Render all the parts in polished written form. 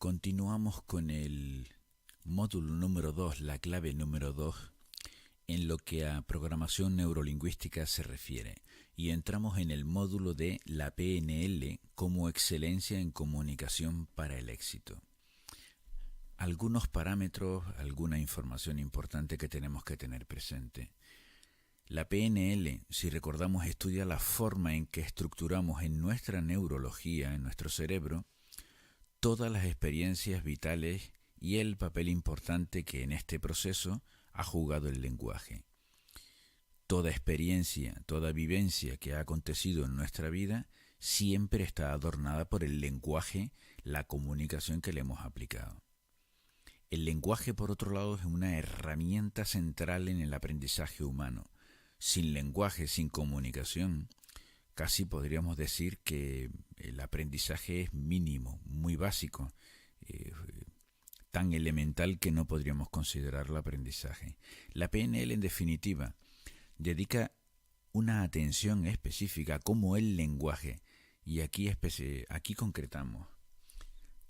Continuamos con el módulo número 2, la clave número 2, en lo que a programación neurolingüística se refiere, y entramos en el módulo de la PNL como excelencia en comunicación para el éxito. Algunos parámetros, alguna información importante que tenemos que tener presente. La PNL, si recordamos, estudia la forma en que estructuramos en nuestra neurología, en nuestro cerebro, todas las experiencias vitales y el papel importante que en este proceso ha jugado el lenguaje. Toda experiencia, toda vivencia que ha acontecido en nuestra vida siempre está adornada por el lenguaje, la comunicación que le hemos aplicado. El lenguaje, por otro lado, es una herramienta central en el aprendizaje humano. Sin lenguaje, sin comunicación, casi podríamos decir que el aprendizaje es mínimo, muy básico, tan elemental que no podríamos considerarlo aprendizaje. La PNL, en definitiva, dedica una atención específica como el lenguaje, y aquí concretamos,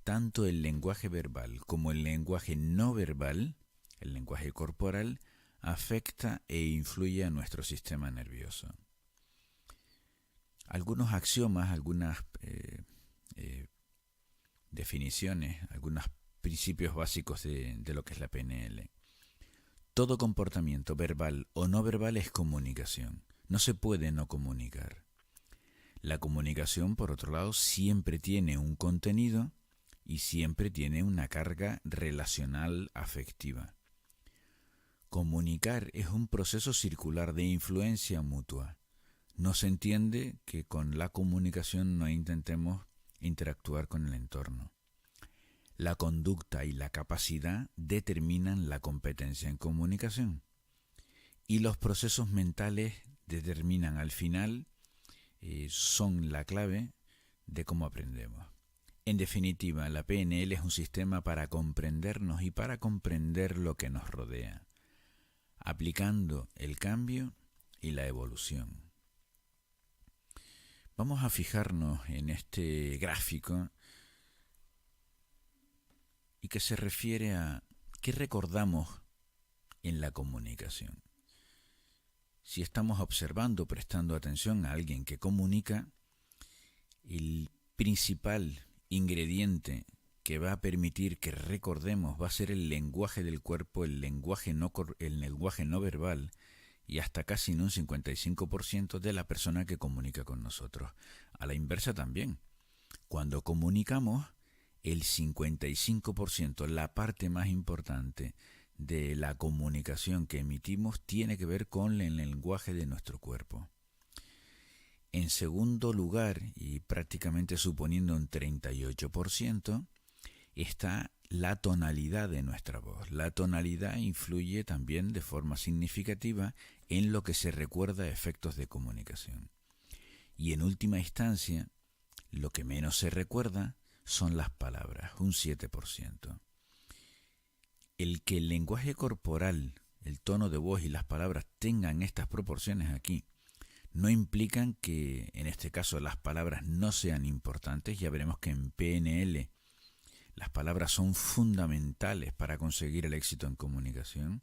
tanto el lenguaje verbal como el lenguaje no verbal, el lenguaje corporal, afecta e influye a nuestro sistema nervioso. Algunos axiomas, algunas definiciones, algunos principios básicos de lo que es la PNL. Todo comportamiento verbal o no verbal es comunicación. No se puede no comunicar. La comunicación, por otro lado, siempre tiene un contenido y siempre tiene una carga relacional afectiva. Comunicar es un proceso circular de influencia mutua. No se entiende que con la comunicación no intentemos interactuar con el entorno. La conducta y la capacidad determinan la competencia en comunicación. Y los procesos mentales determinan al final, son la clave de cómo aprendemos. En definitiva, la PNL es un sistema para comprendernos y para comprender lo que nos rodea, aplicando el cambio y la evolución. Vamos a fijarnos en este gráfico y que se refiere a qué recordamos en la comunicación. Si estamos observando, prestando atención a alguien que comunica, el principal ingrediente que va a permitir que recordemos va a ser el lenguaje del cuerpo, el lenguaje no verbal, y hasta casi en un 55% de la persona que comunica con nosotros. A la inversa también. Cuando comunicamos, el 55%, la parte más importante de la comunicación que emitimos, tiene que ver con el lenguaje de nuestro cuerpo. En segundo lugar, y prácticamente suponiendo un 38%, está la tonalidad de nuestra voz. La tonalidad influye también de forma significativa en lo que se recuerda a efectos de comunicación. Y en última instancia, lo que menos se recuerda son las palabras, un 7%. El que el lenguaje corporal, el tono de voz y las palabras tengan estas proporciones aquí, no implican que en este caso las palabras no sean importantes. Ya veremos que en PNL las palabras son fundamentales para conseguir el éxito en comunicación.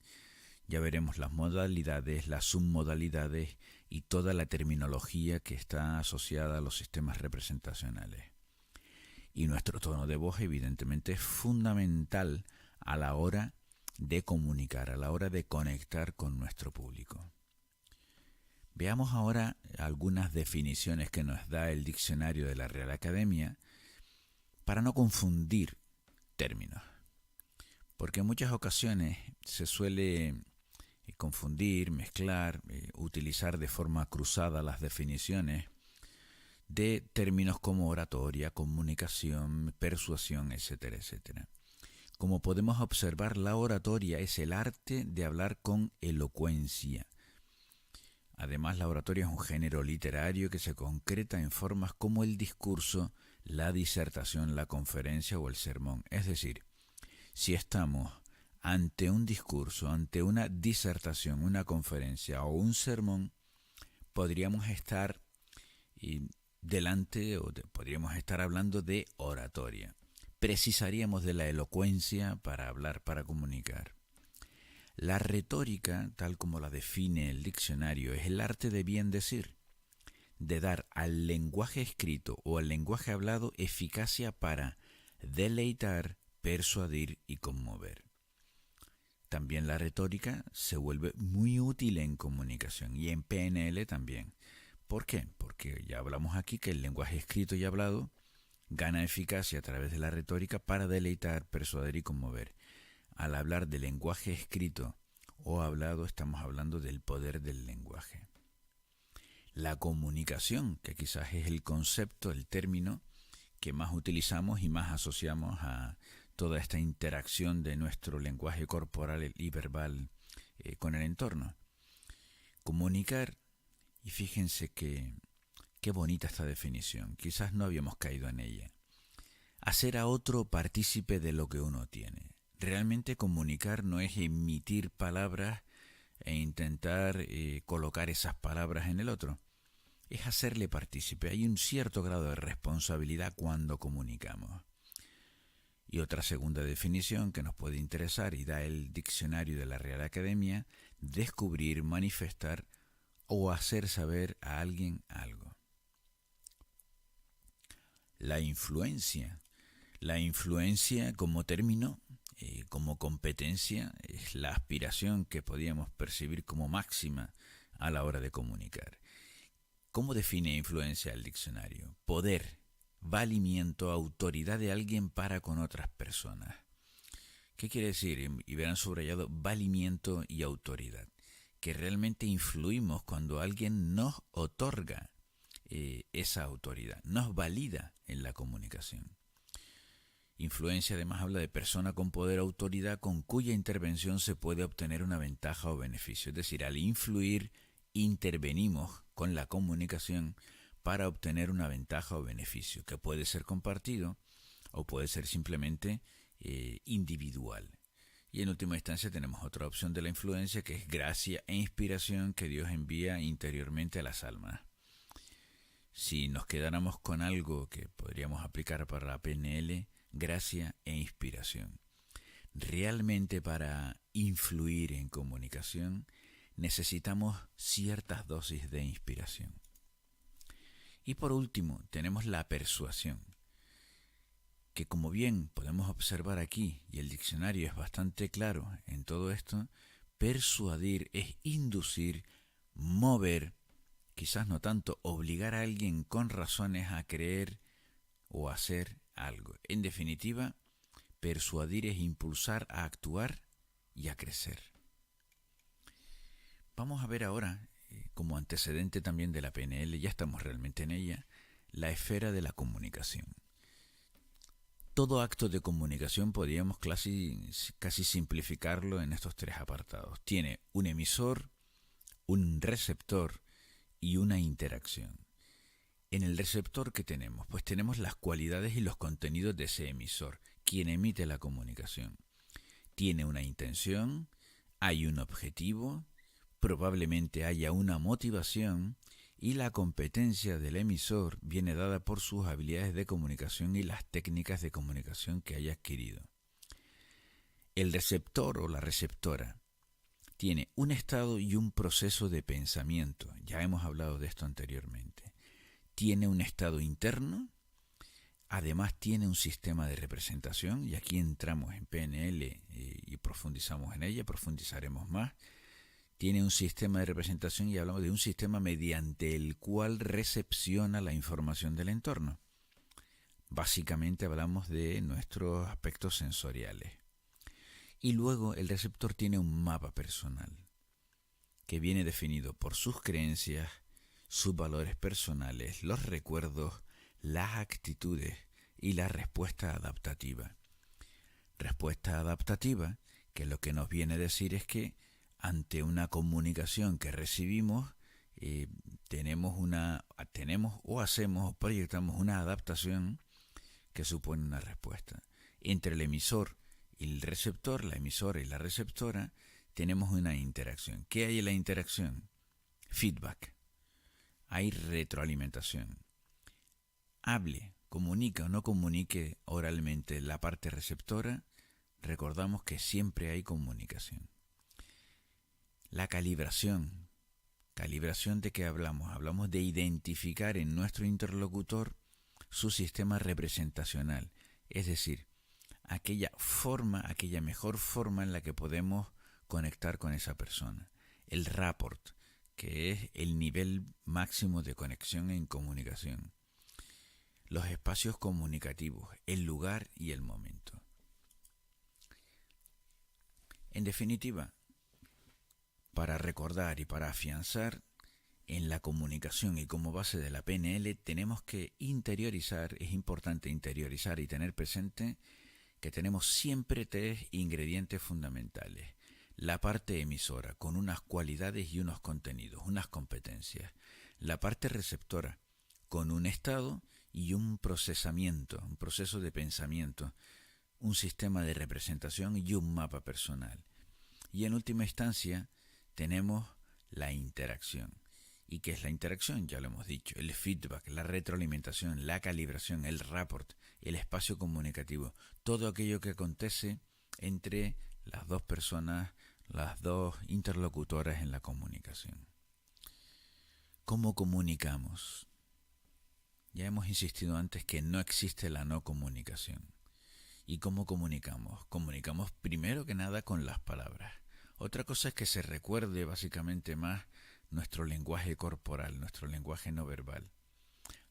Ya veremos las modalidades, las submodalidades y toda la terminología que está asociada a los sistemas representacionales. Y nuestro tono de voz evidentemente es fundamental a la hora de comunicar, a la hora de conectar con nuestro público. Veamos ahora algunas definiciones que nos da el diccionario de la Real Academia para no confundir términos. Porque en muchas ocasiones se suele confundir, mezclar, utilizar de forma cruzada las definiciones de términos como oratoria, comunicación, persuasión, etcétera, etcétera. Como podemos observar, la oratoria es el arte de hablar con elocuencia. Además, la oratoria es un género literario que se concreta en formas como el discurso, la disertación, la conferencia o el sermón. Es decir, si estamos ante un discurso, ante una disertación, una conferencia o un sermón, podríamos estar podríamos estar hablando de oratoria. precisaríamos de la elocuencia para hablar, para comunicar. La retórica, tal como la define el diccionario, es el arte de bien decir, de dar al lenguaje escrito o al lenguaje hablado eficacia para deleitar, persuadir y conmover. También la retórica se vuelve muy útil en comunicación y en PNL también. ¿Por qué? Porque ya hablamos aquí que el lenguaje escrito y hablado gana eficacia a través de la retórica para deleitar, persuadir y conmover. Al hablar de lenguaje escrito o hablado, estamos hablando del poder del lenguaje. La comunicación, que quizás es el concepto, el término que más utilizamos y más asociamos a toda esta interacción de nuestro lenguaje corporal y verbal con el entorno. Comunicar, y fíjense qué bonita esta definición, quizás no habíamos caído en ella. Hacer a otro partícipe de lo que uno tiene. Realmente comunicar no es emitir palabras e intentar colocar esas palabras en el otro. Es hacerle partícipe. Hay un cierto grado de responsabilidad cuando comunicamos. Y otra segunda definición que nos puede interesar y da el diccionario de la Real Academia, descubrir, manifestar o hacer saber a alguien algo. La influencia. La influencia como término, como competencia, es la aspiración que podíamos percibir como máxima a la hora de comunicar. ¿Cómo define influencia el diccionario? Poder, valimiento, autoridad de alguien para con otras personas. ¿Qué quiere decir? Y verán subrayado valimiento y autoridad. Que realmente influimos cuando alguien nos otorga esa autoridad, nos valida en la comunicación. Influencia además habla de persona con poder o autoridad con cuya intervención se puede obtener una ventaja o beneficio. Es decir, al influir, intervenimos con la comunicación para obtener una ventaja o beneficio, que puede ser compartido o puede ser simplemente individual. Y en última instancia tenemos otra opción de la influencia, que es gracia e inspiración que Dios envía interiormente a las almas. Si nos quedáramos con algo que podríamos aplicar para la PNL, gracia e inspiración. Realmente para influir en comunicación necesitamos ciertas dosis de inspiración. Y por último, tenemos la persuasión, que como bien podemos observar aquí, y el diccionario es bastante claro en todo esto, persuadir es inducir, mover, quizás no tanto obligar a alguien con razones a creer o hacer algo. En definitiva, persuadir es impulsar a actuar y a crecer. Vamos a ver ahora, como antecedente también de la PNL, ya estamos realmente en ella, la esfera de la comunicación. Todo acto de comunicación podríamos casi simplificarlo en estos tres apartados. Tiene un emisor, un receptor y una interacción. En el receptor, ¿qué tenemos? Pues tenemos las cualidades y los contenidos de ese emisor, quien emite la comunicación. Tiene una intención, hay un objetivo, probablemente haya una motivación y la competencia del emisor viene dada por sus habilidades de comunicación y las técnicas de comunicación que haya adquirido. El receptor o la receptora tiene un estado y un proceso de pensamiento. Ya hemos hablado de esto anteriormente. Tiene un estado interno, además tiene un sistema de representación, y aquí entramos en PNL y profundizamos en ella, profundizaremos más. Tiene un sistema de representación y hablamos de un sistema mediante el cual recepciona la información del entorno. Básicamente hablamos de nuestros aspectos sensoriales. Y luego el receptor tiene un mapa personal que viene definido por sus creencias, sus valores personales, los recuerdos, las actitudes y la respuesta adaptativa. Respuesta adaptativa que lo que nos viene a decir es que ante una comunicación que recibimos, tenemos o hacemos o proyectamos una adaptación que supone una respuesta. Entre el emisor y el receptor, la emisora y la receptora, tenemos una interacción. ¿Qué hay en la interacción? Feedback. Hay retroalimentación. Hable, comunique o no comunique oralmente la parte receptora, recordamos que siempre hay comunicación. La calibración. ¿Calibración de qué hablamos? Hablamos de identificar en nuestro interlocutor su sistema representacional, es decir, aquella mejor forma en la que podemos conectar con esa persona. El rapport, que es el nivel máximo de conexión en comunicación. Los espacios comunicativos, el lugar y el momento. En definitiva, para recordar y para afianzar en la comunicación y como base de la PNL tenemos que interiorizar, es importante interiorizar y tener presente que tenemos siempre tres ingredientes fundamentales. La parte emisora, con unas cualidades y unos contenidos, unas competencias. La parte receptora, con un estado y un procesamiento, un proceso de pensamiento, un sistema de representación y un mapa personal. Y en última instancia tenemos la interacción. ¿Y qué es la interacción? Ya lo hemos dicho, el feedback, la retroalimentación, la calibración, el rapport, el espacio comunicativo, todo aquello que acontece entre las dos personas, las dos interlocutoras en la comunicación. ¿Cómo comunicamos? Ya hemos insistido antes que no existe la no comunicación. ¿Y cómo comunicamos? Comunicamos primero que nada con las palabras. Otra cosa es que se recuerde básicamente más nuestro lenguaje corporal, nuestro lenguaje no verbal.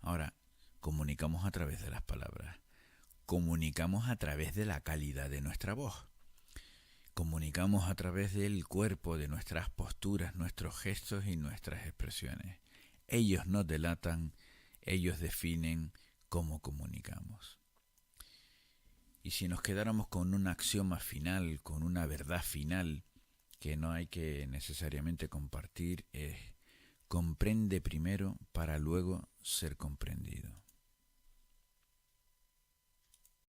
Ahora, comunicamos a través de las palabras. Comunicamos a través de la calidad de nuestra voz. Comunicamos a través del cuerpo, de nuestras posturas, nuestros gestos y nuestras expresiones. Ellos nos delatan, ellos definen cómo comunicamos. Y si nos quedáramos con un axioma final, con una verdad final, que no hay que necesariamente compartir, es: comprende primero para luego ser comprendido.